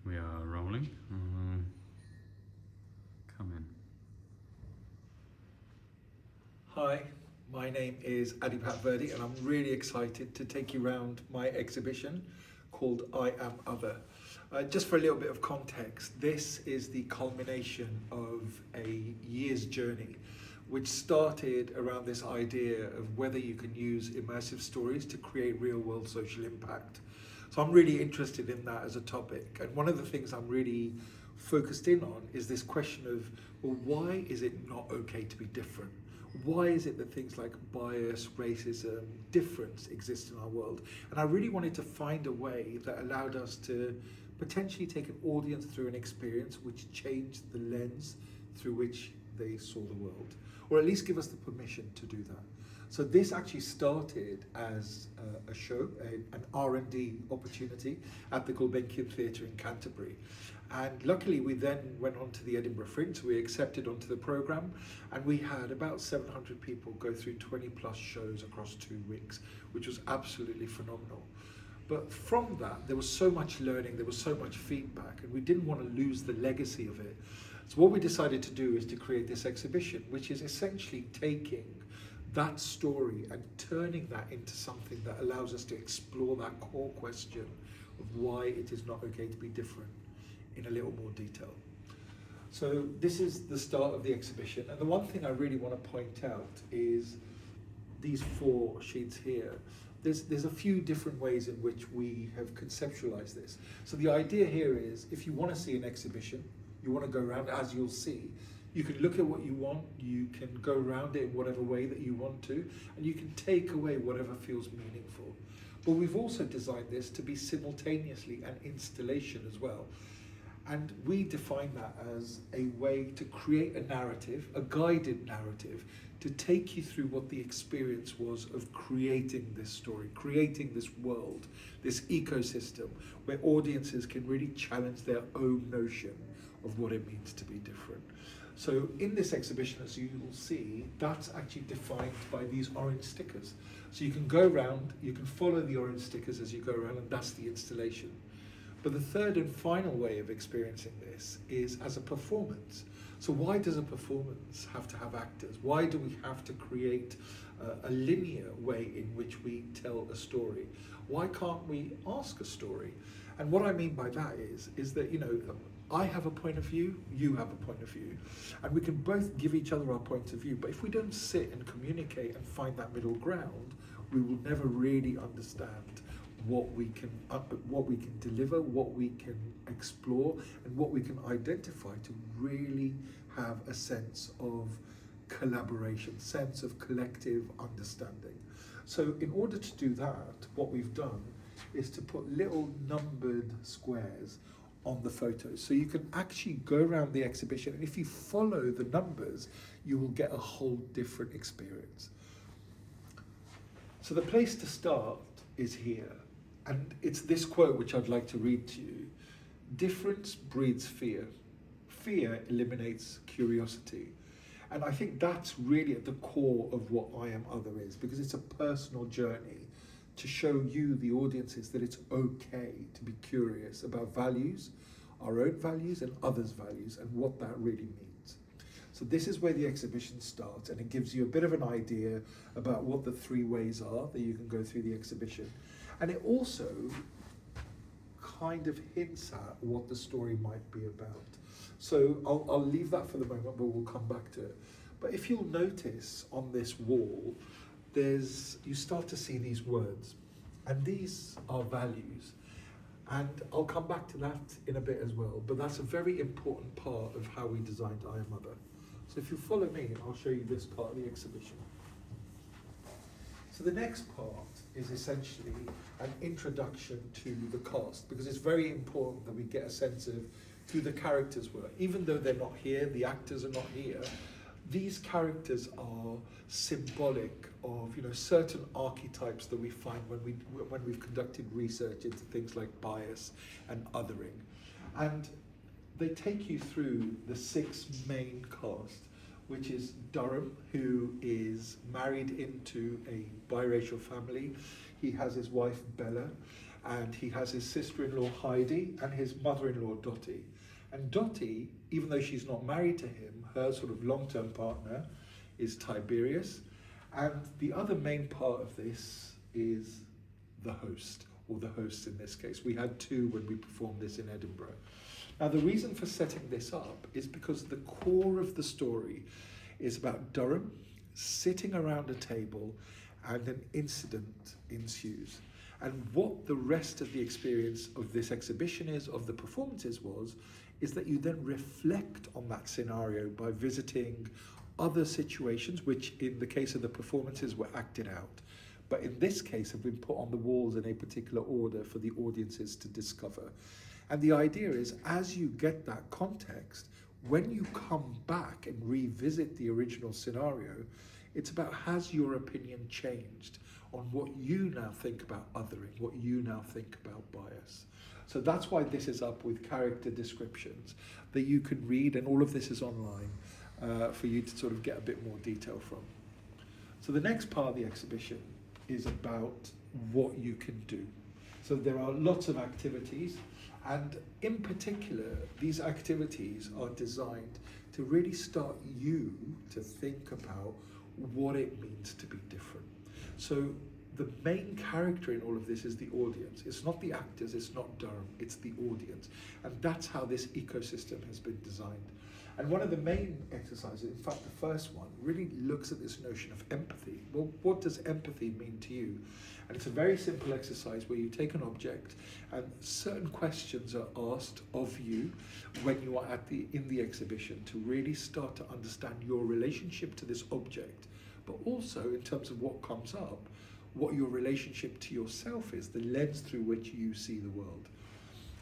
We are rolling. Come in. Hi, my name is Adipat Verdi and I'm really excited to take you around my exhibition called I Am Other. Just for a little bit of context, this is the culmination of a year's journey which started around this idea of whether you can use immersive stories to create real-world social impact. So I'm really interested in that as a topic, and one of the things I'm really focused in on is this question of, well, why is it not okay to be different? Why is it that things like bias, racism, difference exist in our world? And I really wanted to find a way that allowed us to potentially take an audience through an experience which changed the lens through which they saw the world, or at least give us the permission to do that. So this actually started as a show, an R&D opportunity at the Gulbenkian Theatre in Canterbury. And luckily we then went on to the Edinburgh Fringe, so we accepted onto the programme, and we had about 700 people go through 20 plus shows across 2 weeks, which was absolutely phenomenal. But from that, there was so much learning, there was so much feedback, and we didn't want to lose the legacy of it. So what we decided to do is to create this exhibition, which is essentially taking that story and turning that into something that allows us to explore that core question of why it is not okay to be different in a little more detail. So this is the start of the exhibition, and the one thing I really want to point out is these 4 sheets here. There's a few different ways in which we have conceptualized this. So the idea here is, if you want to see an exhibition, you want to go around, as you'll see, you can look at what you want, you can go around it in whatever way that you want to, and you can take away whatever feels meaningful. But we've also designed this to be simultaneously an installation as well. And we define that as a way to create a narrative, a guided narrative, to take you through what the experience was of creating this story, creating this world, this ecosystem, where audiences can really challenge their own notion of what it means to be different. So in this exhibition, as you will see, that's actually defined by these orange stickers. So you can go around, you can follow the orange stickers as you go around, and that's the installation. But the third and final way of experiencing this is as a performance. So why does a performance have to have actors? Why do we have to create a linear way in which we tell a story? Why can't we ask a story? And what I mean by that is that, you know, I have a point of view, you have a point of view, and we can both give each other our points of view. But if we don't sit and communicate and find that middle ground, we will never really understand what we can deliver, what we can explore, and what we can identify to really have a sense of collaboration, sense of collective understanding. So in order to do that, what we've done is to put little numbered squares on the photos. So you can actually go around the exhibition, and if you follow the numbers, you will get a whole different experience. So the place to start is here. And it's this quote which I'd like to read to you. Difference breeds fear. Fear eliminates curiosity. And I think that's really at the core of what I Am Other is, because it's a personal journey to show you, the audiences, that it's okay to be curious about values, our own values and others' values, and what that really means. So this is where the exhibition starts, and it gives you a bit of an idea about what the 3 ways are that you can go through the exhibition. And it also kind of hints at what the story might be about. So I'll leave that for the moment, but we'll come back to it. But if you'll notice on this wall, you start to see these words, and these are values. And I'll come back to that in a bit as well, but that's a very important part of how we designed I Am Other. So if you follow me, I'll show you this part of the exhibition. So the next part is essentially an introduction to the cast, because it's very important that we get a sense of who the characters were. Even though they're not here, the actors are not here, these characters are symbolic of, you know, certain archetypes that we find when we've conducted research into things like bias and othering. And they take you through the 6 main cast, which is Durham, who is married into a biracial family. He has his wife Bella, and he has his sister-in-law Heidi and his mother-in-law Dottie. And Dottie, even though she's not married to him, her sort of long-term partner is Tiberius, and the other main part of this is the host, or the hosts in this case. We had two when we performed this in Edinburgh. Now, the reason for setting this up is because the core of the story is about Durham sitting around a table and an incident ensues. And what the rest of the experience of this exhibition is, of the performances is that you then reflect on that scenario by visiting other situations, which in the case of the performances were acted out, but in this case have been put on the walls in a particular order for the audiences to discover. And the idea is, as you get that context, when you come back and revisit the original scenario, it's about, has your opinion changed on what you now think about othering, what you now think about bias. So that's why this is up with character descriptions that you can read, and all of this is online for you to sort of get a bit more detail from. So the next part of the exhibition is about what you can do. So there are lots of activities, and in particular, these activities are designed to really start you to think about what it means to be different. So the main character in all of this is the audience. It's not the actors, it's not Durham, it's the audience. And that's how this ecosystem has been designed. And one of the main exercises, in fact the first one, really looks at this notion of empathy. Well, what does empathy mean to you? And it's a very simple exercise where you take an object and certain questions are asked of you when you are in the exhibition to really start to understand your relationship to this object, but also in terms of what comes up, what your relationship to yourself is, the lens through which you see the world.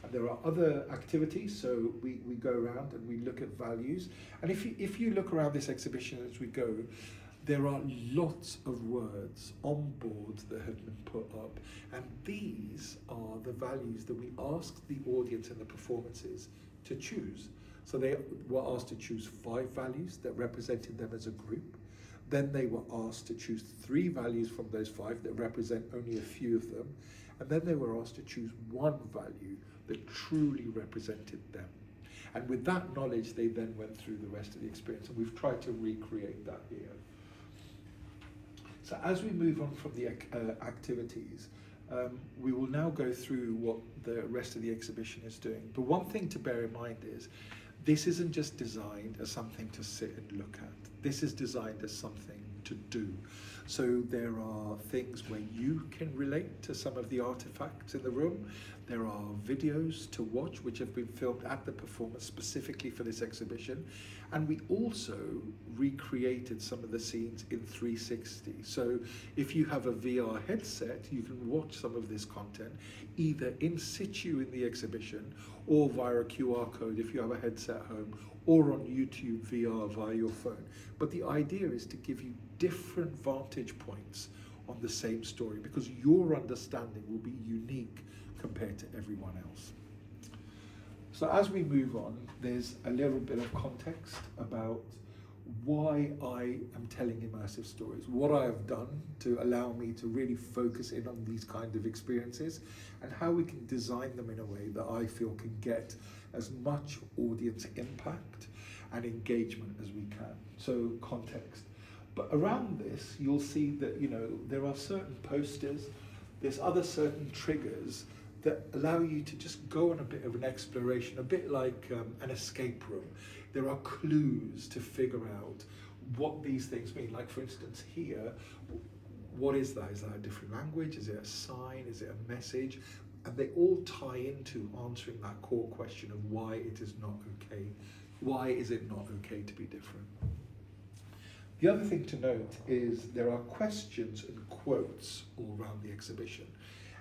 And there are other activities, so we go around and we look at values. And if you look around this exhibition as we go, there are lots of words on boards that have been put up, and these are the values that we asked the audience in the performances to choose. So they were asked to choose 5 values that represented them as a group. Then they were asked to choose 3 values from those 5 that represent only a few of them. And then they were asked to choose 1 value that truly represented them. And with that knowledge, they then went through the rest of the experience. And we've tried to recreate that here. So as we move on from the activities, we will now go through what the rest of the exhibition is doing. But one thing to bear in mind is, this isn't just designed as something to sit and look at. This is designed as something to do. So there are things where you can relate to some of the artifacts in the room. There are videos to watch which have been filmed at the performance specifically for this exhibition. And we also recreated some of the scenes in 360. So if you have a VR headset, you can watch some of this content either in situ in the exhibition or via a QR code if you have a headset at home, or on YouTube VR via your phone. But the idea is to give you different vantage points on the same story, because your understanding will be unique compared to everyone else. So as we move on, there's a little bit of context about why I am telling immersive stories, what I have done to allow me to really focus in on these kind of experiences, and how we can design them in a way that I feel can get as much audience impact and engagement as we can. So context. But around this, you'll see that, there are certain posters, there's other certain triggers that allow you to just go on a bit of an exploration, a bit like an escape room. There are clues to figure out what these things mean. Like, for instance, here, what is that? Is that a different language? Is it a sign? Is it a message? And they all tie into answering that core question of why it is not okay. Why is it not okay to be different? The other thing to note is there are questions and quotes all around the exhibition.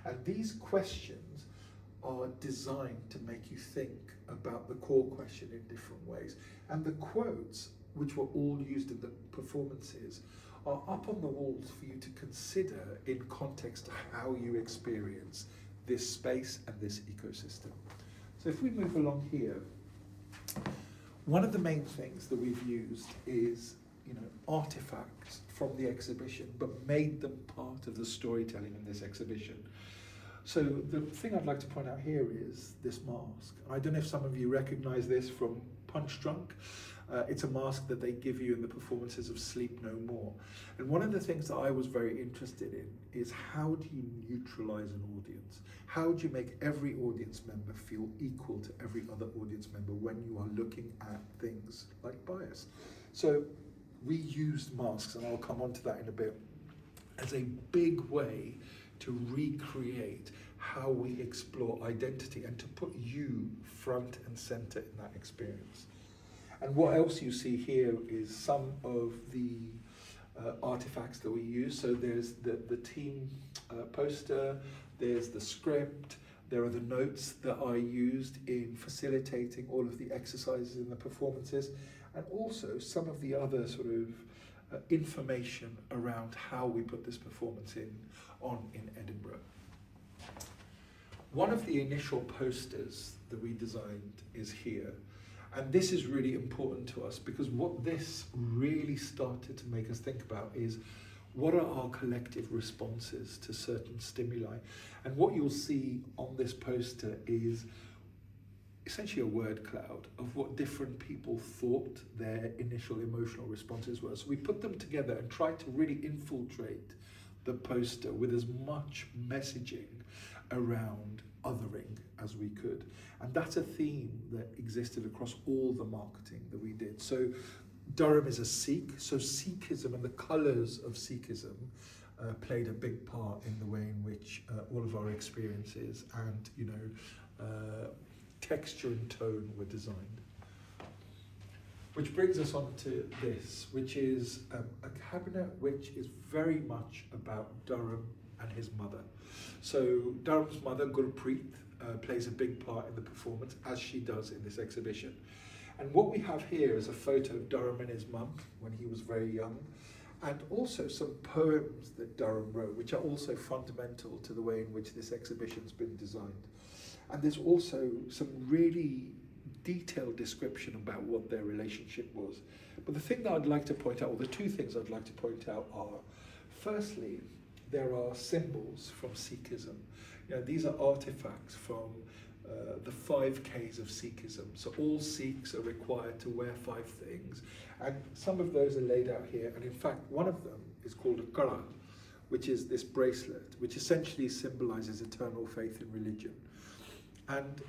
And these questions are designed to make you think about the core question in different ways. And the quotes, which were all used in the performances, are up on the walls for you to consider in context of how you experience this space and this ecosystem. So if we move along here, one of the main things that we've used is artifacts from the exhibition, but made them part of the storytelling in this exhibition. So the thing I'd like to point out here is this mask. I don't know if some of you recognize this from Punch Drunk. It's a mask that they give you in the performances of Sleep No More. And one of the things that I was very interested in is how do you neutralize an audience? How do you make every audience member feel equal to every other audience member when you are looking at things like bias? So we used masks, and I'll come on to that in a bit, as a big way to recreate how we explore identity and to put you front and center in that experience. And what else you see here is some of the artifacts that we use. So there's the team poster, there's the script, there are the notes that I used in facilitating all of the exercises in the performances, and also some of the other sort of information around how we put this performance on in Edinburgh. One of the initial posters that we designed is here. And this is really important to us because what this really started to make us think about is what are our collective responses to certain stimuli. And what you'll see on this poster is essentially a word cloud of what different people thought their initial emotional responses were. So we put them together and tried to really infiltrate the poster with as much messaging around othering as we could. And that's a theme that existed across all the marketing that we did. So Durham is a Sikh, so Sikhism and the colours of Sikhism played a big part in the way in which all of our experiences and texture and tone were designed. Which brings us on to this, which is a cabinet which is very much about Durham and his mother. So Durham's mother, Gurpreet, plays a big part in the performance, as she does in this exhibition. And what we have here is a photo of Durham and his mum when he was very young, and also some poems that Durham wrote, which are also fundamental to the way in which this exhibition's been designed. And there's also some really detailed description about what their relationship was. But the thing that I'd like to point out, or the two things I'd like to point out are, firstly, there are symbols from Sikhism. These are artifacts from the 5 Ks of Sikhism. So all Sikhs are required to wear 5 things. And some of those are laid out here. And in fact, one of them is called a kara, which is this bracelet, which essentially symbolizes eternal faith in religion. And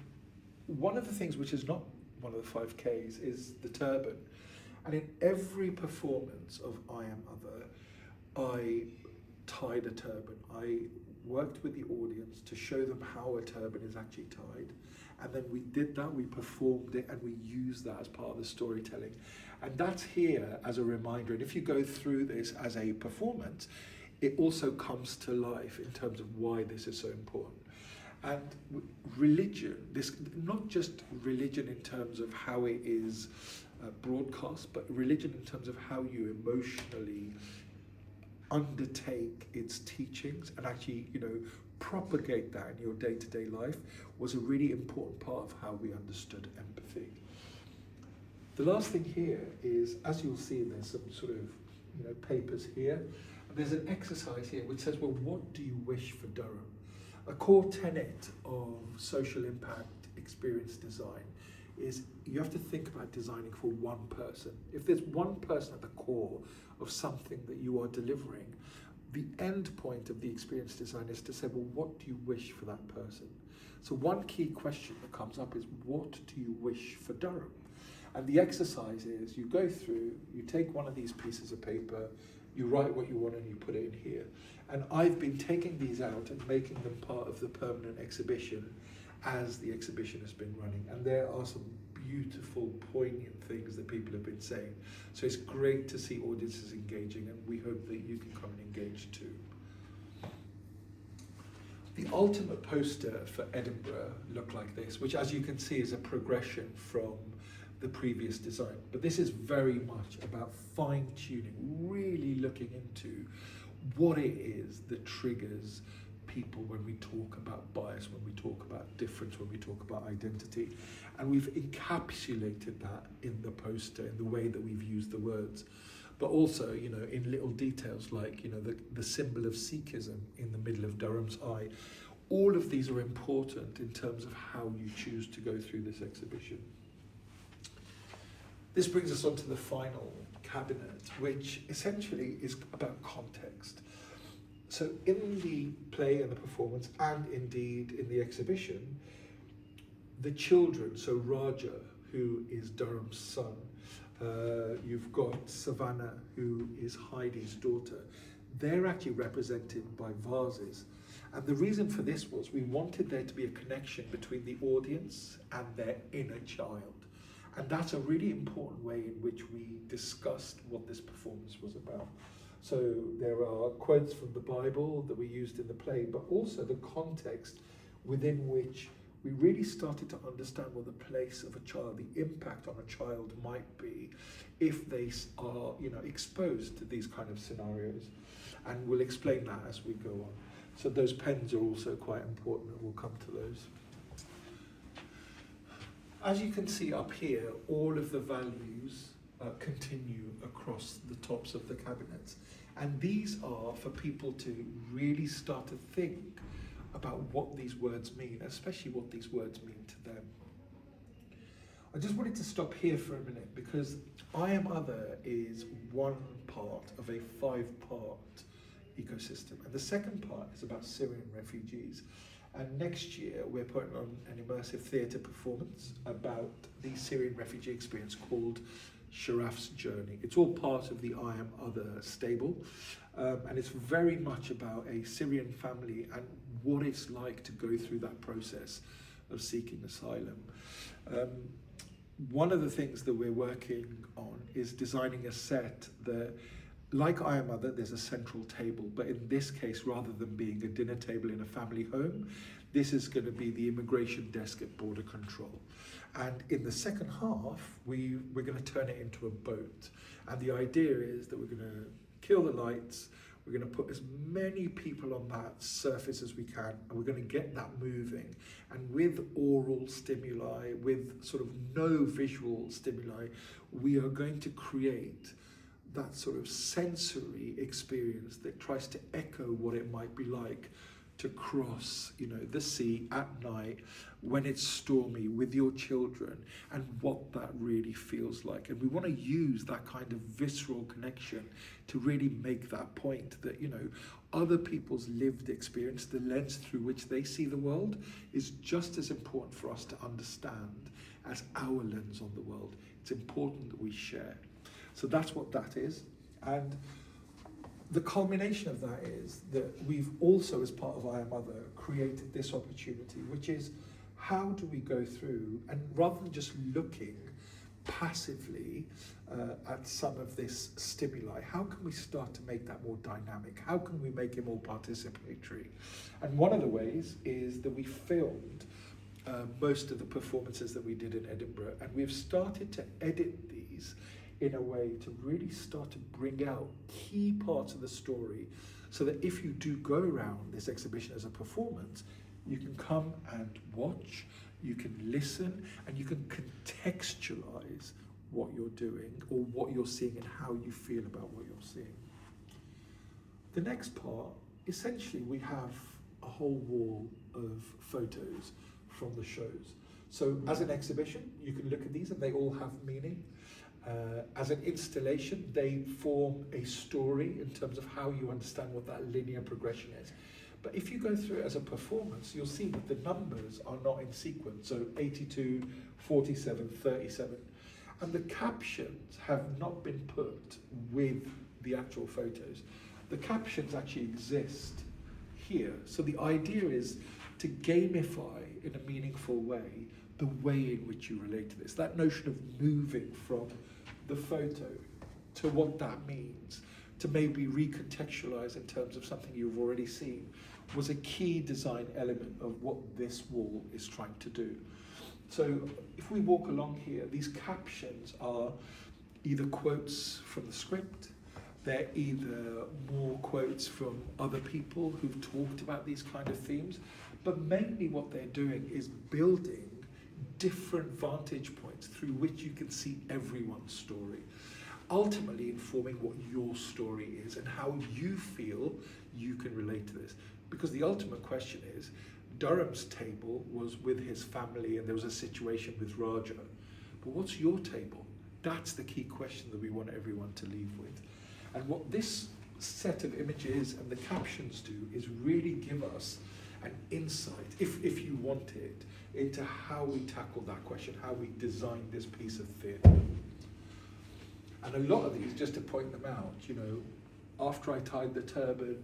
one of the things which is not one of the 5 Ks is the turban. And in every performance of I Am Other, I tied a turban. I worked with the audience to show them how a turban is actually tied. And then we did that, we performed it, and we used that as part of the storytelling. And that's here as a reminder. And if you go through this as a performance, it also comes to life in terms of why this is so important. And religion, this not just religion in terms of how it is broadcast, but religion in terms of how you emotionally undertake its teachings and actually, propagate that in your day-to-day life was a really important part of how we understood empathy. The last thing here is, as you'll see, there's some sort of, papers here. And there's an exercise here which says, well, what do you wish for Durham? A core tenet of social impact experience design is you have to think about designing for one person. If there's one person at the core of something that you are delivering, the end point of the experience design is to say, well, what do you wish for that person? So one key question that comes up is, what do you wish for Durham? And the exercise is you go through, you take one of these pieces of paper, you write what you want and you put it in here. And I've been taking these out and making them part of the permanent exhibition as the exhibition has been running. And there are some beautiful, poignant things that people have been saying. So it's great to see audiences engaging, and we hope that you can come and engage too. The ultimate poster for Edinburgh looked like this, which as you can see is a progression from the previous design. But this is very much about fine-tuning, really looking into what it is that triggers people when we talk about bias, when we talk about difference, when we talk about identity. And we've encapsulated that in the poster, in the way that we've used the words. But also, in little details like, the symbol of Sikhism in the middle of Durham's eye, all of these are important in terms of how you choose to go through this exhibition. This brings us on to the final cabinet, which essentially is about context. So in the play and the performance, and indeed in the exhibition, the children, so Raja, who is Durham's son, you've got Savannah, who is Heidi's daughter, they're actually represented by vases. And the reason for this was we wanted there to be a connection between the audience and their inner child. And that's a really important way in which we discussed what this performance was about. So there are quotes from the Bible that we used in the play, but also the context within which we really started to understand what the place of a child, the impact on a child might be if they are, exposed to these kind of scenarios. And we'll explain that as we go on. So those pens are also quite important, and we'll come to those. As you can see up here, all of the values continue across the tops of the cabinets. And these are for people to really start to think about what these words mean, especially what these words mean to them. I just wanted to stop here for a minute because I Am Other is one part of a 5-part ecosystem. And the second part is about Syrian refugees. And next year we're putting on an immersive theatre performance about the Syrian refugee experience called Sharaf's Journey. It's all part of the I Am Other stable, and it's very much about a Syrian family and what it's like to go through that process of seeking asylum. One of the things that we're working on is designing a set that, like I Am Other, there's a central table, but in this case, rather than being a dinner table in a family home, this is going to be the immigration desk at border control. And in the second half, we're going to turn it into a boat. And the idea is that we're going to kill the lights, we're going to put as many people on that surface as we can, and we're going to get that moving. And with oral stimuli, with sort of no visual stimuli, we are going to create that sort of sensory experience that tries to echo what it might be like to cross, the sea at night when it's stormy with your children, and what that really feels like. And we want to use that kind of visceral connection to really make that point that, other people's lived experience, the lens through which they see the world, is just as important for us to understand as our lens on the world. It's important that we share. So that's what that is. And the culmination of that is that we've also, as part of I Am Other, created this opportunity, which is how do we go through, and rather than just looking passively at some of this stimuli, how can we start to make that more dynamic? How can we make it more participatory? And one of the ways is that we filmed most of the performances that we did in Edinburgh, and we've started to edit these in a way to really start to bring out key parts of the story, so that if you do go around this exhibition as a performance, you can come and watch, you can listen, and you can contextualize what you're doing or what you're seeing and how you feel about what you're seeing. The next part, essentially we have a whole wall of photos from the shows. So as an exhibition, you can look at these and they all have meaning. As an installation, they form a story in terms of how you understand what that linear progression is. But if you go through it as a performance, you'll see that the numbers are not in sequence. So 82, 47, 37. And the captions have not been put with the actual photos. The captions actually exist here. So the idea is to gamify in a meaningful way the way in which you relate to this. That notion of moving from the photo to what that means, to maybe recontextualize in terms of something you've already seen, was a key design element of what this wall is trying to do. So if we walk along here, these captions are either quotes from the script, they're either more quotes from other people who've talked about these kind of themes, but mainly what they're doing is building different vantage points through which you can see everyone's story, ultimately informing what your story is and how you feel you can relate to this. Because the ultimate question is, Durham's table was with his family and there was a situation with Raja. But what's your table? That's the key question that we want everyone to leave with. And what this set of images and the captions do is really give us an insight, if you want it, into how we tackle that question, how we design this piece of theatre. And a lot of these, just to point them out, you know, after I tied the turban,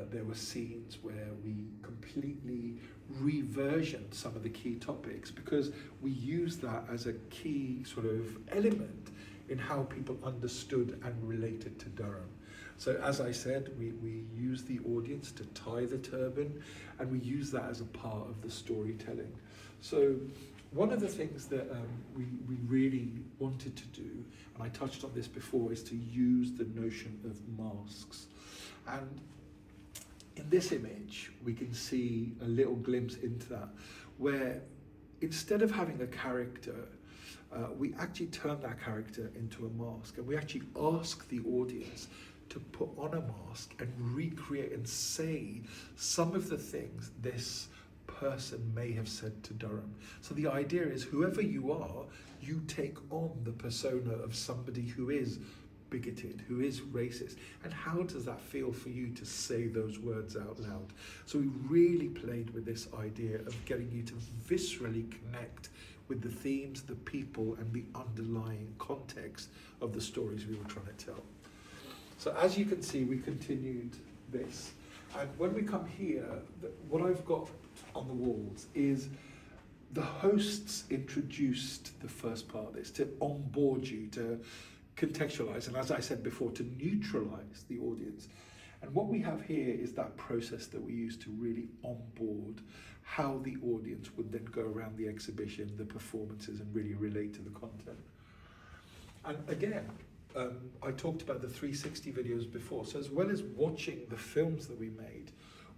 there were scenes where we completely reversioned some of the key topics because we used that as a key sort of element in how people understood and related to Durham. So as I said, we use the audience to tie the turban, and we use that as a part of the storytelling. So one of the things that we really wanted to do, and I touched on this before, is to use the notion of masks. And in this image, we can see a little glimpse into that, where instead of having a character, we actually turn that character into a mask, and we actually ask the audience to put on a mask and recreate and say some of the things this person may have said to Durham. So the idea is, whoever you are, you take on the persona of somebody who is bigoted, who is racist, and how does that feel for you to say those words out loud? So we really played with this idea of getting you to viscerally connect with the themes, the people, and the underlying context of the stories we were trying to tell. So as you can see, we continued this. And when we come here, what I've got on the walls is the hosts introduced the first part of this to onboard you, to contextualize, and as I said before, to neutralize the audience. And what we have here is that process that we use to really onboard how the audience would then go around the exhibition, the performances, and really relate to the content. And again, I talked about the 360 videos before, so as well as watching the films that we made,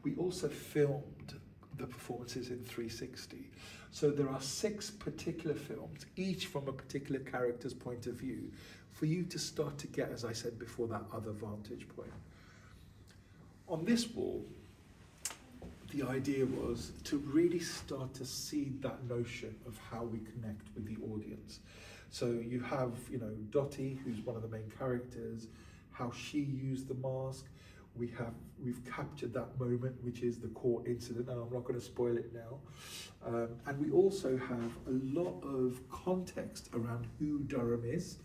we also filmed the performances in 360. So there are 6 particular films, each from a particular character's point of view, for you to start to get, as I said before, that other vantage point. On this wall, the idea was to really start to seed that notion of how we connect with the audience. So you have, you know, Dottie, who's one of the main characters, how she used the mask. We've captured that moment, which is the court incident, and I'm not going to spoil it now. And we also have a lot of context around who Durham is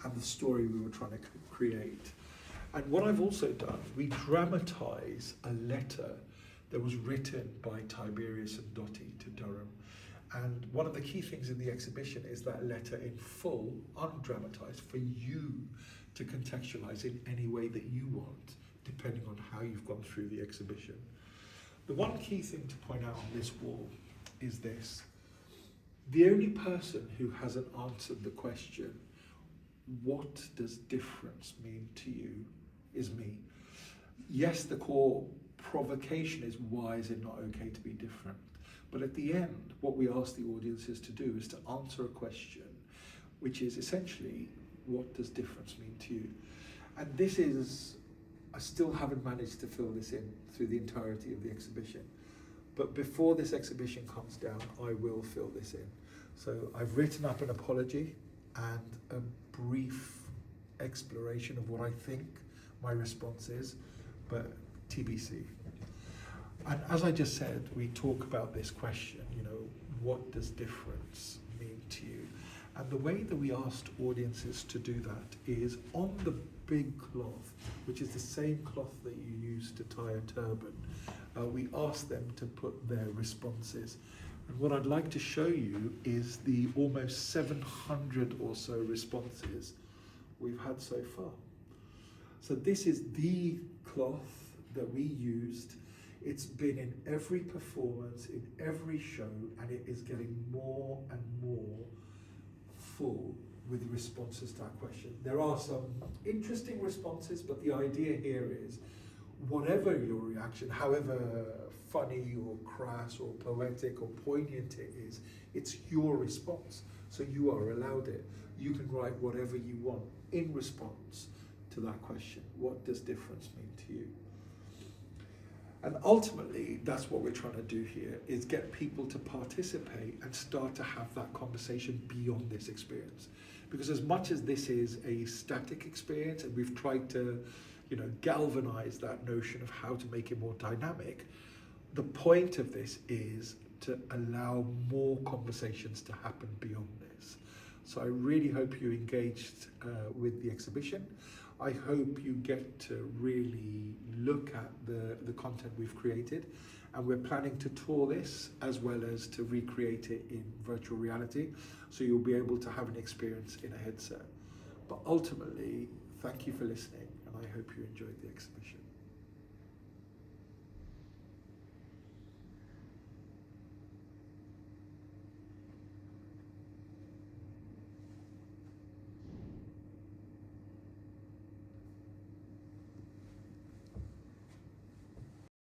and the story we were trying to create. And what I've also done, we dramatize a letter that was written by Tiberius and Dottie to Durham. And one of the key things in the exhibition is that letter in full, undramatized, for you to contextualize in any way that you want, depending on how you've gone through the exhibition. The one key thing to point out on this wall is this. The only person who hasn't answered the question, what does difference mean to you, is me. Yes, the core provocation is, why is it not okay to be different? But at the end, what we ask the audiences to do is to answer a question, which is essentially, what does difference mean to you? And this is, I still haven't managed to fill this in through the entirety of the exhibition. But before this exhibition comes down, I will fill this in. So I've written up an apology and a brief exploration of what I think my response is, but TBC. And as I just said, we talk about this question, you know, what does difference mean to you? And the way that we asked audiences to do that is on the big cloth, which is the same cloth that you use to tie a turban. We asked them to put their responses. And what I'd like to show you is the almost 700 or so responses we've had so far. So this is the cloth that we used. It's been in every performance, in every show, and it is getting more and more full with responses to that question. There are some interesting responses, but the idea here is, whatever your reaction, however funny or crass or poetic or poignant it is, it's your response. So you are allowed it. You can write whatever you want in response to that question. What does difference mean to you? And ultimately, that's what we're trying to do here, is get people to participate and start to have that conversation beyond this experience. Because as much as this is a static experience, and we've tried to, galvanize that notion of how to make it more dynamic, the point of this is to allow more conversations to happen beyond this. So I really hope you engaged with the exhibition. I hope you get to really look at the content we've created, and we're planning to tour this as well as to recreate it in virtual reality, so you'll be able to have an experience in a headset. But ultimately, thank you for listening, and I hope you enjoyed the exhibition.